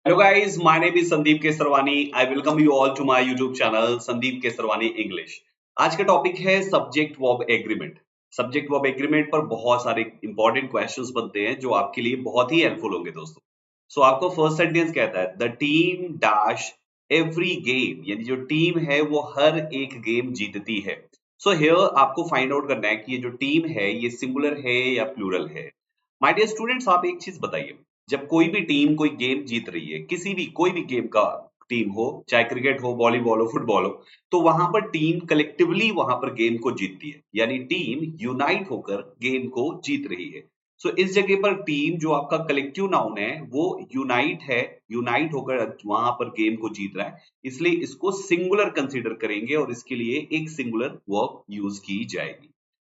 Hello guys, my name is Sandeep Kesarwani. I welcome you all to my YouTube channel Sandeep Kesarwani English. आज का topic है subject verb agreement. Subject verb agreement पर बहुत सारे important questions बनते हैं जो आपके लिए बहुत ही हेल्पफुल होंगे दोस्तों। आपको फर्स्ट सेंटेंस कहता है the team dash every game, यानी जो टीम है वो हर एक गेम जीतती है। हियर आपको फाइंड आउट करना है कि ये जो टीम है ये सिंगुलर है या प्लूरल है। माय डियर स्टूडेंट्स, आप एक चीज बताइए, जब कोई भी टीम कोई गेम जीत रही है, किसी भी कोई भी गेम का टीम हो, चाहे क्रिकेट हो, वॉलीबॉल हो, फुटबॉल हो, तो वहां पर टीम कलेक्टिवली वहां पर गेम को जीतती है, यानी टीम यूनाइट होकर गेम को जीत रही है। इस जगह पर टीम जो आपका कलेक्टिव नाउन है वो यूनाइट है, यूनाइट होकर वहां पर गेम को जीत रहा है, इसलिए इसको सिंगुलर कंसीडर करेंगे और इसके लिए एक सिंगुलर वर्ब यूज की जाएगी।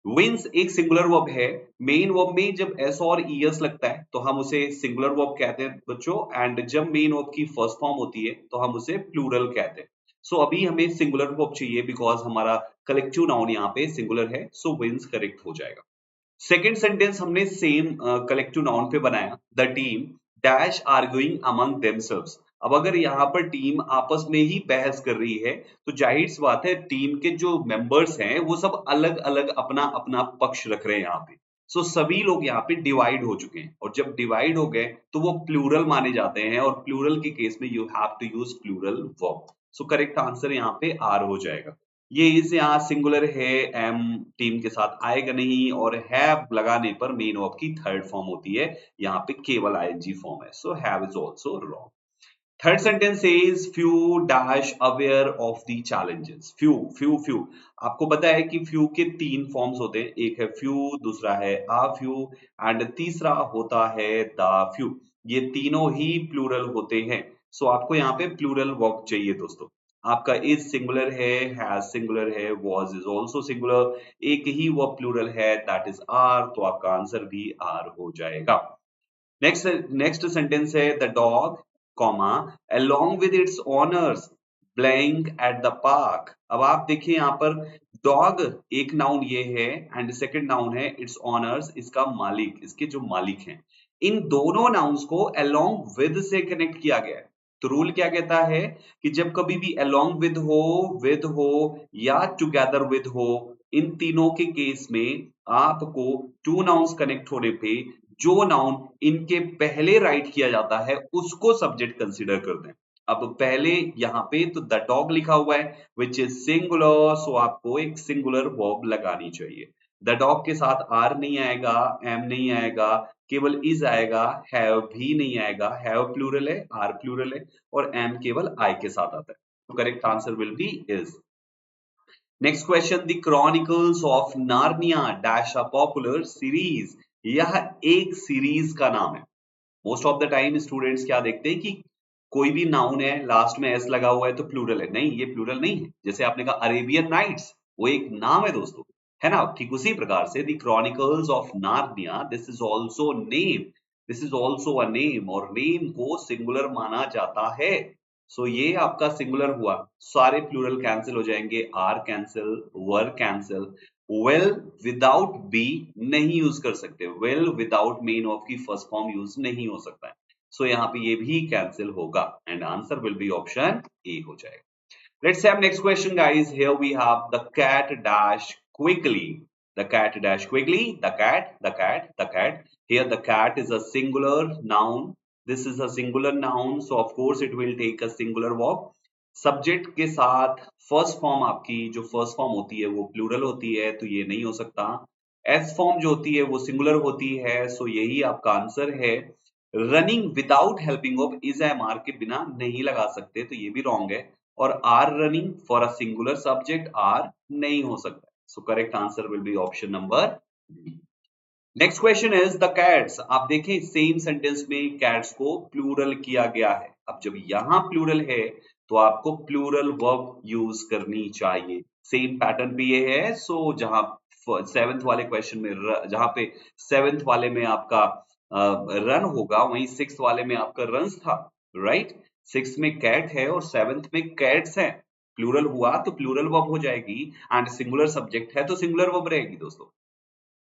विंस एक सिंगुलर वर्ब है। मेन वर्ब में जब एस और ईएस लगता है तो हम उसे सिंगुलर वर्ब कहते हैं बच्चों, एंड जब मेन वर्ब की फर्स्ट फॉर्म होती है तो हम उसे प्लूरल कहते हैं। अभी हमें सिंगुलर वर्ब चाहिए बिकॉज हमारा कलेक्टिव नाउन यहाँ पे सिंगुलर है, विंस करेक्ट हो जाएगा। सेकेंड सेंटेंस हमने सेम कलेक्टिव नाउन पे बनाया, the team dash arguing among themselves. अब अगर यहाँ पर टीम आपस में ही बहस कर रही है तो जाहिर सी बात है टीम के जो मेंबर्स हैं वो सब अलग अलग अपना अपना पक्ष रख रहे हैं यहाँ पे। सभी लोग यहाँ पे डिवाइड हो चुके हैं और जब डिवाइड हो गए तो वो प्लूरल माने जाते हैं और प्लूरल के केस में you have to use plural verb. Correct answer यहाँ पे आर हो जाएगा। ये इस यहाँ सिंगुलर है, एम टीम के साथ आएगा नहीं, और हैव लगाने पर मेन वर्ब की थर्ड फॉर्म होती है, यहाँ पे केवल आईएनजी फॉर्म है, have is also wrong. Third sentence is few dash aware of the challenges. Few few few आपको पता है कि फ्यू के तीन फॉर्म्स होते हैं, एक है फ्यू, दूसरा है आ फ्यू, एंड तीसरा होता है द फ्यू। ये तीनों ही प्लूरल होते हैं। आपको यहाँ पे प्लूरल वर्ब चाहिए दोस्तों। आपका इज सिंगुलर है सिंगुलर है, वॉज इज ऑल्सो सिंगुलर, एक ही वर्ब प्लूरल है दैट इज आर, तो आपका आंसर भी आर हो जाएगा। नेक्स्ट नेक्स्ट सेंटेंस है the dog comma along with its owners playing at the park। अब आप देखिए यहाँ पर डॉग एक नाउन ये है एंड सेकंड नाउन है इट्स ओनर्स, इसका मालिक, इसके जो मालिक हैं। इन दोनों नाउन्स को along with से कनेक्ट किया गया है। तो रूल क्या कहता है कि जब कभी भी along with हो या together with हो, इन तीनों के केस में आपको टू नाउन्स कनेक्ट होने पे जो नाउन इनके पहले राइट किया जाता है उसको सब्जेक्ट कंसीडर करते हैं। अब पहले यहाँ पे तो द डॉग लिखा हुआ है विच इज सिंगुलर, आपको एक सिंगुलर वर्ब लगानी चाहिए। द डॉग के साथ आर नहीं आएगा, एम नहीं आएगा, केवल इज आएगा, हैव भी नहीं आएगा, हैव प्लूरल है, आर प्लूरल है, और एम केवल आई के साथ आता है। तो correct answer will B is. Next question, the chronicles of Narnia dash a popular series. यह एक सीरीज का नाम है। Most of the time students क्या देखते हैं कि कोई भी नाउन है लास्ट में एस लगा हुआ है तो प्लूरल है, नहीं, ये प्लूरल नहीं है। जैसे आपने कहा अरेबियन नाइट्स, वो एक नाम है दोस्तों, है ना। ठीक उसी प्रकार से the chronicles of Narnia, this is also name, this is also a name, और नेम को सिंगुलर माना जाता है। ये आपका सिंगुलर हुआ, सारे प्लूरल कैंसिल हो जाएंगे, are cancel, were cancel, will without be नहीं यूज कर सकते, वेल विदाउट मेन ऑफ की फर्स्ट फॉर्म यूज नहीं हो सकता है। यहाँ पे ये भी कैंसिल होगा and answer will be option A हो जाएगा। Let's have next question, guys. Here we have the cat dash quickly. The cat dash quickly. The cat, the cat, the cat. Here the cat is a singular noun. This is a singular noun, so of course it will take a singular verb. Subject के साथ first form, आपकी जो first form होती है वो plural होती है, तो ये नहीं हो सकता। एस फॉर्म जो होती है वो सिंगुलर होती है, यही आपका आंसर है। Running without helping of is am are के बिना नहीं लगा सकते, तो ये भी रॉन्ग है। और are running for a singular subject are नहीं हो सकता। Correct answer will be option number B. Next question is the cats. आप देखें सेम सेंटेंस में कैट्स को प्लूरल किया गया है। अब जब यहां प्लूरल है तो आपको प्लूरल वर्ब यूज करनी चाहिए। सेम पैटर्न भी ये है। जहां सेवेंथ वाले क्वेश्चन में जहां पे सेवेंथ वाले में आपका रन होगा, वहीं सिक्स वाले में आपका रन्स था, राइट। सिक्स में कैट है और सेवेंथ में कैट्स है। प्लूरल हुआ तो प्लूरल वर्ब हो जाएगी, एंड सिंगुलर सब्जेक्ट है तो सिंगुलर वर्ब रहेगी दोस्तों।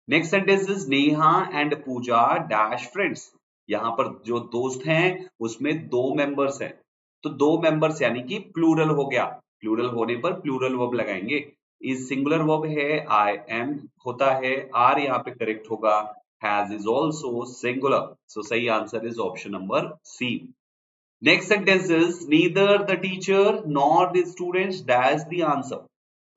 Next sentence is Neha and Pooja dash friends. यहाँ पर जो दोस्त हैं उसमें 2 मेंबर्स हैं, तो 2 मेंबर्स यानी कि प्लूरल हो गया। प्लूरल होने पर प्लूरल वर्ब लगाएंगे। इस सिंगुलर वर्ब है आई एम होता है, आर यहाँ पे करेक्ट होगा, has is also singular, so सही answer is option number C. Next sentence is neither the teacher nor the students dash the answer.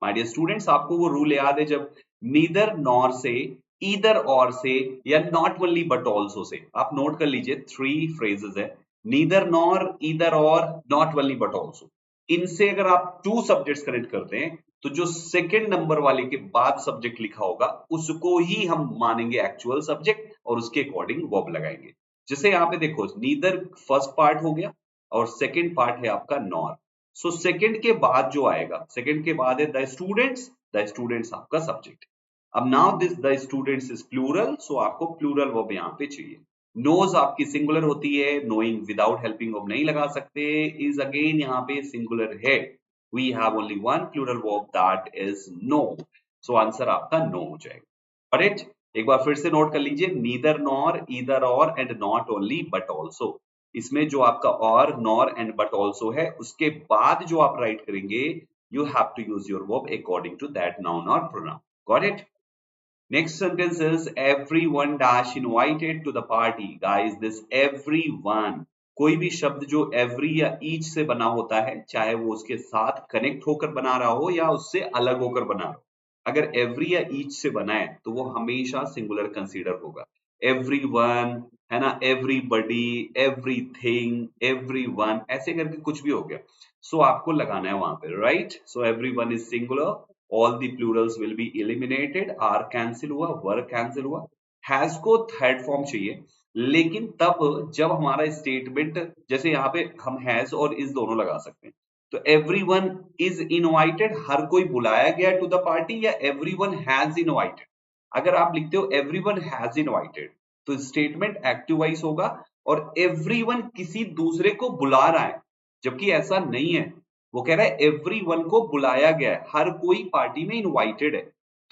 My dear students, आपको वो rule याद है जब neither nor से, either or से या not only but also से, आप नोट कर लीजिए 3 phrases है, neither nor, either or, not only but also। इनसे अगर आप 2 सब्जेक्ट्स कनेक्ट करते हैं तो जो सेकंड नंबर वाले के बाद सब्जेक्ट लिखा होगा उसको ही हम मानेंगे एक्चुअल सब्जेक्ट और उसके अकॉर्डिंग वर्ब लगाएंगे। जैसे यहाँ पे देखो नीदर फर्स्ट पार्ट हो गया और सेकंड पार्ट है आपका नॉर। सो सेकंड के बाद जो आएगा, सेकंड के बाद है द स्टूडेंट्स आपका सब्जेक्ट। अब now this the students is plural, so आपको प्लूरल वर्ब यहाँ पे चाहिए। नोज आपकी सिंगुलर होती है, नोइंग विदाउट हेल्पिंग वर्ब नहीं लगा सकते, इज अगेन यहाँ पे सिंगुलर है। We have only one plural verb that is no, so answer आपका नो हो जाएगा। करेक्ट? एक बार फिर से नोट कर लीजिए, नीदर नॉर, ईदर और and not only but also. इसमें जो आपका और, नॉर एंड बट ऑल्सो है उसके बाद जो आप राइट करेंगे you have to use your verb according to that noun और pronoun. Got it? Next sentence is everyone dash invited to the party. Guys, this everyone, कोई भी शब्द जो every या each से बना होता है, चाहे वो उसके साथ कनेक्ट होकर बना रहा हो या उससे अलग होकर बना रहा हो, अगर every या each से बना है तो वो हमेशा सिंगुलर कंसीडर होगा। everyone है ना, everybody, everything, everyone, ऐसे करके कुछ भी हो गया, सो आपको लगाना है वहां पे, right? So everyone is singular, all the plurals will be eliminated, are cancel हुआ, were cancel हुआ, has को थर्ड फॉर्म चाहिए, लेकिन तब जब हमारा स्टेटमेंट, जैसे यहाँ पे हम has और is दोनों लगा सकते हैं, तो everyone is invited, हर कोई बुलाया गया टू द पार्टी, या everyone has invited। अगर आप लिखते हो everyone has invited तो स्टेटमेंट एक्टिव वॉइस होगा और everyone किसी दूसरे को बुला रहा है, जबकि ऐसा नहीं है। वो कह रहा है एवरीवन को बुलाया गया है, हर कोई पार्टी में इनवाइटेड है,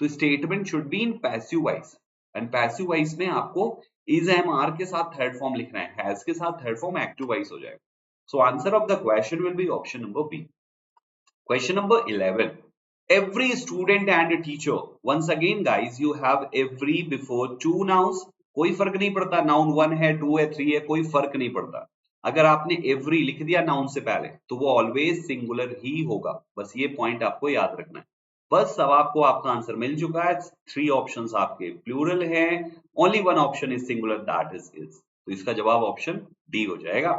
तो statement should be in passive voice, and passive voice में आपको इज एम आर के साथ थर्ड फॉर्म लिखना है, हैज के साथ थर्ड फॉर्म एक्टिव वॉइस हो जाएगा। So answer of the question will be option number B. Question number 11, every student and teacher, once again guys you have every before two nouns, कोई फर्क नहीं पड़ता नाउन 1 है 2 है 3 है, कोई फर्क नहीं पड़ता। अगर आपने एवरी लिख दिया नाउन से पहले तो वो ऑलवेज सिंगुलर ही होगा, बस ये पॉइंट आपको याद रखना है। बस अब आपको आपका आंसर मिल चुका है, 3 ऑप्शंस आपके प्लूरल है, only one option is singular that is, तो इसका जवाब ऑप्शन डी हो जाएगा।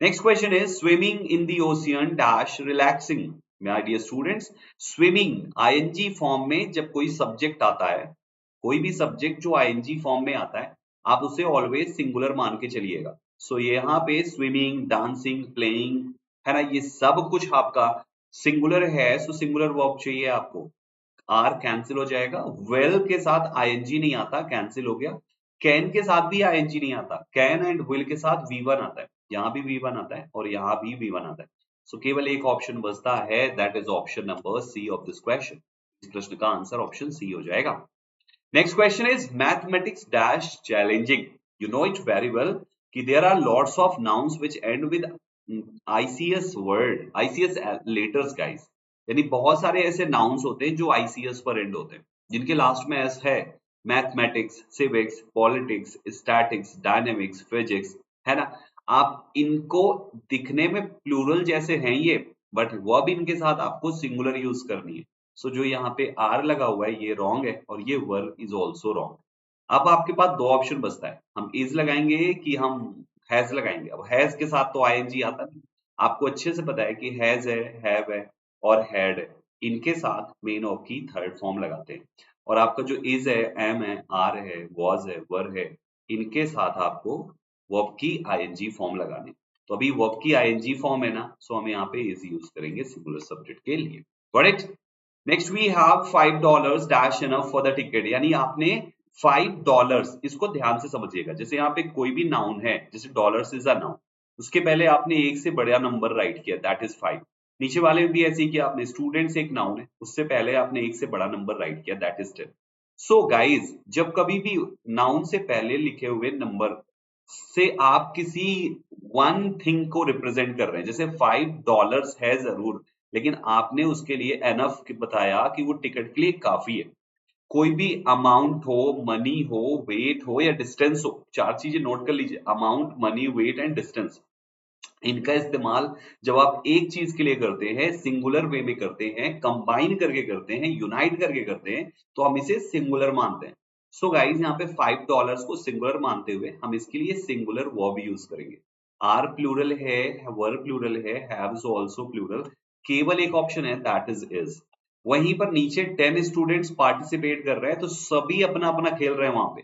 Next question is swimming in the ocean dash relaxing. My dear students, swimming ING form में जब कोई सब्जेक्ट आता है, कोई भी सब्जेक्ट जो आईएनजी फॉर्म में आता है आप उसे ऑलवेज सिंगुलर मान के चलिएगा। सो यहाँ पे स्विमिंग, डांसिंग, प्लेइंग है ना, ये सब कुछ आपका सिंगुलर है, सो सिंगुलर वर्ब चाहिए आपको। आर कैंसिल हो जाएगा, वेल के साथ आईएनजी नहीं आता, कैंसिल हो गया। कैन के साथ भी आईएनजी नहीं आता, कैन एंड विल के साथ V1 आता है, यहाँ भी V1 आता है और यहाँ भी V1 आता है। सो केवल एक ऑप्शन बचता है, that is option number C of this question. इस प्रश्न का आंसर ऑप्शन सी हो जाएगा। Next question is mathematics dash challenging. You know it very well कि there are lots of nouns which end with ICS word, ICS letters guys। यानी बहुत सारे ऐसे nouns होते हैं जो ICS पर end होते हैं, जिनके लास्ट में S है। Mathematics, civics, politics, statics, dynamics, physics, है ना। आप इनको दिखने में प्लूरल जैसे हैं ये, बट वर्ब इनके साथ आपको सिंगुलर यूज करनी है। सो जो यहाँ पे आर लगा हुआ है ये रॉन्ग है और ये वर्ब इज ऑल्सो रॉन्ग। अब आपके पास 2 ऑप्शन बचता है, हम इज लगाएंगे कि हम हैज लगाएंगे। अब हैज के साथ तो आईएनजी आता नहीं, आपको अच्छे से पता है कि हैज है, हैव है और हैड है, इनके साथ मेन ऑफ की थर्ड फॉर्म लगाते हैं। और आपका जो इज है, एम है, आर है, वॉज है, वर है, इनके साथ आपको वर्ब की आईएनजी फॉर्म लगाने। तो अभी वर्ब की आईएनजी फॉर्म है ना, सो हम यहाँ पे इज यूज करेंगे सिंगुलर सब्जेक्ट के लिए। Got it? Next we have $5 dash enough for the ticket, यानी आपने $5, इसको ध्यान से समझिएगा। जैसे यहाँ पे कोई भी नाउन है, जैसे डॉलर्स इज अ नाउन, उसके पहले आपने एक से बड़ा नंबर राइट किया दैट इज 5। नीचे वाले में भी ऐसे ही किया आपने, स्टूडेंट्स एक नाउन है, उससे पहले आपने एक से बड़ा नंबर राइट किया दैट इज 10। सो गाइज जब कभी भी नाउन से पहले लिखे हुए नंबर से आप किसी वन थिंग को रिप्रेजेंट कर रहे हैं। जैसे $5 है जरूर, लेकिन आपने उसके लिए एनफ बताया कि वो टिकट के लिए काफी है। कोई भी अमाउंट हो, मनी हो, वेट हो या डिस्टेंस हो, चार चीजें नोट कर लीजिए, amount, money, weight and distance. इनका इस्तेमाल जब आप एक चीज के लिए करते हैं, सिंगुलर वे में करते हैं, कंबाइन करके करते हैं, यूनाइट करके करते हैं, तो हम इसे सिंगुलर मानते हैं। सो गाइज यहाँ पे $5 को सिंगुलर मानते हुए हम इसके लिए सिंगुलर वर्ब यूज करेंगे। आर प्लूरल है, वर प्लूरल है, हैव्स आल्सो प्लूरल, केवल एक ऑप्शन है दैट इज। वहीं पर नीचे 10 स्टूडेंट्स पार्टिसिपेट कर रहे हैं, तो सभी अपना अपना खेल रहे हैं वहां पे।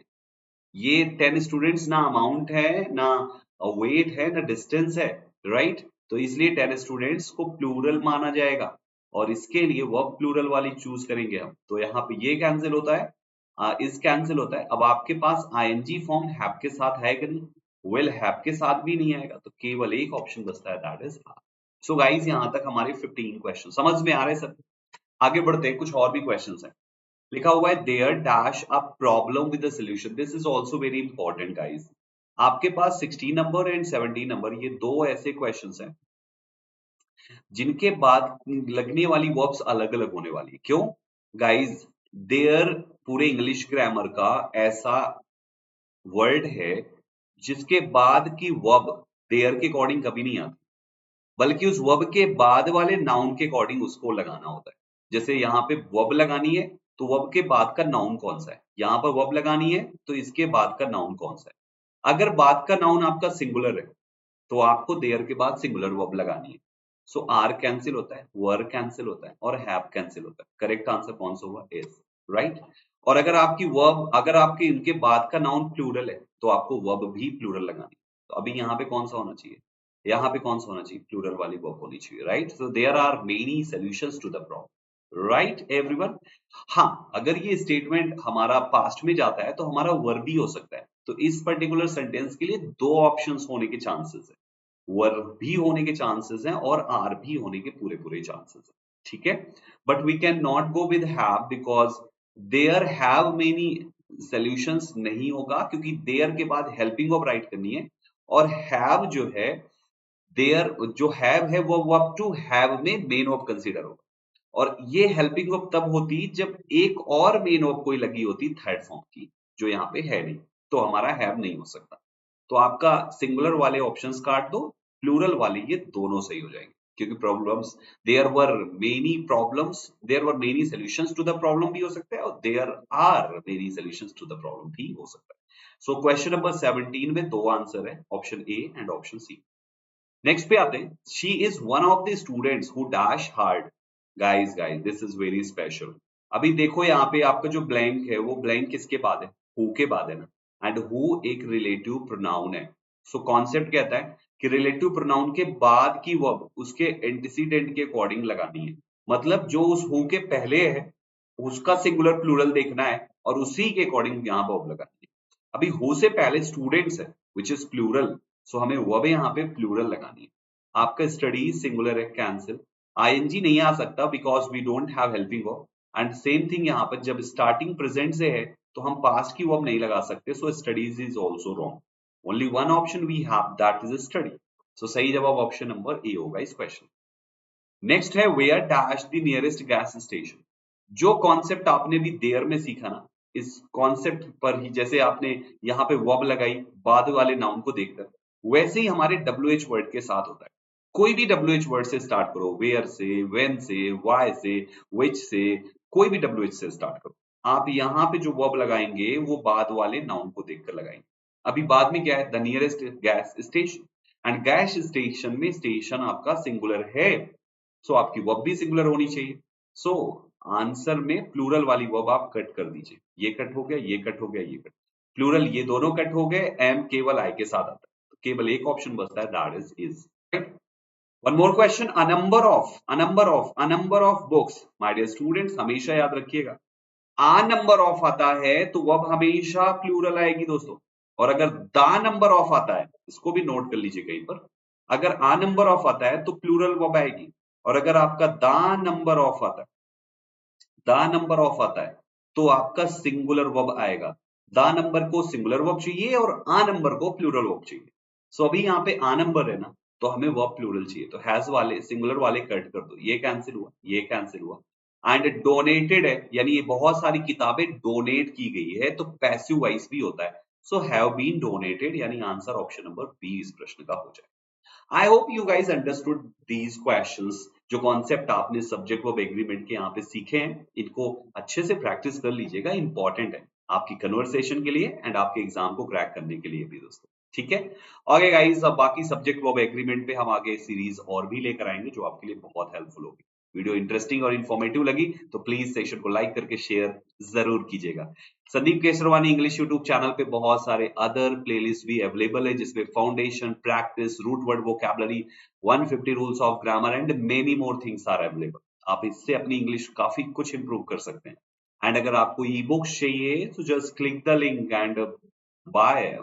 ये 10 स्टूडेंट्स ना अमाउंट है, ना वेट है, ना डिस्टेंस है, राइट। तो इसलिए 10 स्टूडेंट्स को प्लूरल माना जाएगा और इसके लिए वर्ब प्लूरल वाली चूज करेंगे हम। तो यहाँ पे ये कैंसिल होता है, इस कैंसिल होता है। अब आपके पास आईएनजी फॉर्म हैव के साथ है कि नहीं? वेल हैव के साथ भी नहीं आएगा, तो केवल एक ऑप्शन बचता है that is are. So guys यहाँ तक हमारे 15 क्वेश्चन समझ में आ रहे हैं सब। आगे बढ़ते हैं, कुछ और भी क्वेश्चंस हैं। लिखा हुआ है there dash a problem with the solution, this is also very important guys. आपके पास 16 नंबर एंड 17 नंबर, ये दो ऐसे क्वेश्चंस हैं जिनके बाद लगने वाली वर्ब्स अलग अलग होने वाली है। क्यों गाइस? देयर पूरे इंग्लिश ग्रामर का ऐसा वर्ड है जिसके बाद की वर्ब देयर के अकॉर्डिंग कभी नहीं आती, बल्कि उस वर्ब के बाद वाले नाउन के अकॉर्डिंग उसको लगाना होता है। जैसे यहाँ पे वर्ब लगानी है, तो वर्ब के बाद का नाउन कौन सा है? यहाँ पर वर्ब लगानी है, तो इसके बाद का नाउन कौन सा है? अगर बाद का नाउन आपका सिंगुलर है, तो आपको देयर के बाद सिंगुलर वर्ब लगानी है। सो आर कैंसिल होता है, वर कैंसिल होता है और हैव कैंसिल होता है। करेक्ट आंसर कौन सा हुआ? Is, right. और अगर आपकी वर्ब, अगर आपके इनके बाद का नाउन प्लूरल है, तो आपको वर्ब भी प्लूरल लगानी है। तो अभी यहाँ पे कौन सा होना चाहिए? यहाँ पे कौन सा होना चाहिए? प्लूरल वाली वर्ब होनी चाहिए, right. So there are many solutions to the problem, right everyone. हाँ, अगर ये स्टेटमेंट हमारा पास्ट में जाता है तो हमारा वर्ब भी हो सकता है। तो इस पर्टिकुलर सेंटेंस के लिए दो ऑप्शंस होने के चांसेस है, वर भी होने के चांसेस हैं और आर भी होने के पूरे पूरे चांसेस हैं, ठीक है। But we can not go with have because there have many solutions नहीं होगा, क्योंकि देयर के बाद हेल्पिंग ऑफ राइट करनी है, और हैव जो है, देयर जो हैव है वो वर्ब टू हैव में मेन ऑफ कंसीडर होगा। और ये हेल्पिंग वर्ब तब होती जब एक और मेन वर्ब कोई लगी होती थर्ड फॉर्म की, जो यहाँ पे है नहीं, तो हमारा हैव नहीं हो सकता। तो आपका सिंगुलर वाले ऑप्शंस काट दो, प्लूरल वाले ये दोनों सही हो जाएंगे, क्योंकि problems, there were many solutions to the problem भी हो सकता है और there are many solutions to the problem भी हो सकता है। सो क्वेश्चन नंबर 17 में दो आंसर है, option A and option C. Next पे आते हैं, she is one of the students who dash hard. Guys guys this is very special. अभी देखो यहाँ पे आपका जो ब्लैंक है, वो ब्लैंक किसके बाद है? हु के बाद है ना, एंड हु एक रिलेटिव प्रोनाउन है। सो कॉन्सेप्ट कहता है कि रिलेटिव प्रोनाउन के बाद की वर्ब उसके एंटीसीडेंट के अकॉर्डिंग लगानी है। मतलब जो उस हु के पहले है उसका सिंगुलर प्लूरल देखना है और उसी के अकॉर्डिंग यहाँ वर्ब लगानी है। अभी हु से पहले स्टूडेंट्स है विच इज प्लूरल, सो हमें वर्ब यहाँ पे प्लूरल लगानी है। आपका स्टडी सिंगुलर है, कैंसिल। आईएनजी नहीं आ सकता because we don't have helping verb, and same thing यहाँ पर जब स्टार्टिंग प्रेजेंट से है तो हम पास्ट की वर्ब नहीं लगा सकते, so studies is also wrong. Only one option we have that is study. So सही जवाब ऑप्शन नंबर ए होगा इस क्वेश्चन। नेक्स्ट है where dash the nearest gas station. जो कॉन्सेप्ट आपने भी देयर में सीखा ना, इस कॉन्सेप्ट पर ही, जैसे आपने यहाँ पे वर्ब लगाई बाद वाले नाउन को देखकर, वैसे ही हमारे WH वर्ड के साथ होता है। कोई भी WH वर्ड से स्टार्ट करो, वेयर से, व्हेन से, व्हाई से, व्हिच से, कोई भी WH से स्टार्ट करो। आप यहाँ पे जो वर्ब लगाएंगे वो बाद वाले नाउन को देखकर लगाएंगे। अभी बाद में क्या है? The nearest gas station, and gas station में स्टेशन आपका सिंगुलर है, सो आपकी वर्ब भी सिंगुलर होनी चाहिए। सो आंसर में प्लूरल वाली वर्ब आप कट कर दीजिए। ये कट हो गया, ये कट हो गया, ये कट, प्लूरल ये दोनों कट हो गए, एम केवल आई के साथ आता है, तो केवल एक ऑप्शन बचता है that is. One more question, a number of books. My dear students हमेशा याद रखिएगा, आ नंबर ऑफ आता है तो वर्ब हमेशा प्लूरल आएगी दोस्तों। और अगर द नंबर ऑफ आता है, इसको भी नोट कर लीजिए कहीं पर, अगर आ नंबर ऑफ आता है तो प्लूरल वर्ब आएगी। और अगर आपका द नंबर ऑफ आता है, द नंबर ऑफ आता है तो आपका सिंगुलर वर्ब आएगा। द नंबर को सिंगुलर वर्ब चाहिए और आ नंबर को प्लूरल वर्ब चाहिए। सो अभी यहाँ पे आ नंबर है ना, तो हमें वर्ब प्लूरल चाहिए, तो हैज वाले सिंगुलर वाले कट कर दो, ये कैंसिल हुआ, ये कैंसिल हुआ। एंड डोनेटेड है, यानी ये बहुत सारी किताबें डोनेट की गई है, तो पैसिव वॉइस भी होता है। सो हैव बीन डोनेटेड, यानी आंसर ऑप्शन नंबर बी इस प्रश्न का हो जाए। I hope you guys understood these questions. जो कॉन्सेप्ट आपने सब्जेक्ट वर्ब एग्रीमेंट के यहाँ पे सीखे हैं, इनको अच्छे से प्रैक्टिस कर लीजिएगा, इंपॉर्टेंट है आपकी कन्वर्सेशन के लिए एंड आपके एग्जाम को क्रैक करने के लिए भी दोस्तों। ठीक है, ओके गाइज, अब बाकी सब्जेक्ट वर्ब एग्रीमेंट पे हम आगे सीरीज और भी लेकर आएंगे जो आपके लिए बहुत हेल्पफुल होगी। वीडियो इंटरेस्टिंग और इन्फॉर्मेटिव लगी तो प्लीज सेशन को लाइक करके शेयर जरूर कीजिएगा। Sandeep Kesarwani English YouTube channel पे बहुत सारे अदर प्लेलिस्ट भी अवेलेबल है, जिसमें foundation, practice, root word vocabulary, 150 rules of grammar and many more things are available. आप इससे अपनी इंग्लिश काफी कुछ इंप्रूव कर सकते हैं। एंड अगर आपको ई बुक्स चाहिए तो just click the link and by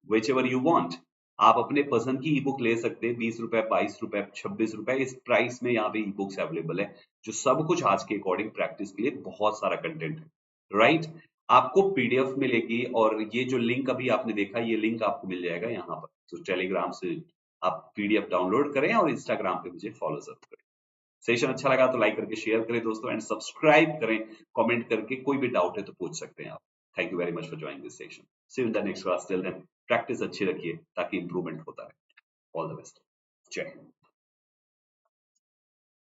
which ever you want. आप अपने पसंद की ई बुक ले सकते हैं, 20 रुपए, 22 रुपए, 26 रुपए, इस प्राइस में यहाँ पे ई बुक्स अवेलेबल है, जो सब कुछ आज के अकॉर्डिंग प्रैक्टिस के लिए बहुत सारा कंटेंट है, राइट। आपको पीडीएफ मिलेगी और ये जो लिंक अभी आपने देखा, ये लिंक आपको मिल जाएगा यहाँ पर। तो टेलीग्राम से आप पीडीएफ डाउनलोड करें और इंस्टाग्राम पे मुझे फॉलो जरूर करें। सेशन अच्छा लगा तो लाइक करके शेयर करें दोस्तों, एंड सब्सक्राइब करें। कमेंट करके कोई भी डाउट है तो पूछ सकते हैं आप। Thank you very much for joining this session. See you in the next class. Till then practice अच्छी रखिए ताकि इंप्रूवमेंट होता रहे। All the best. जय हिंद।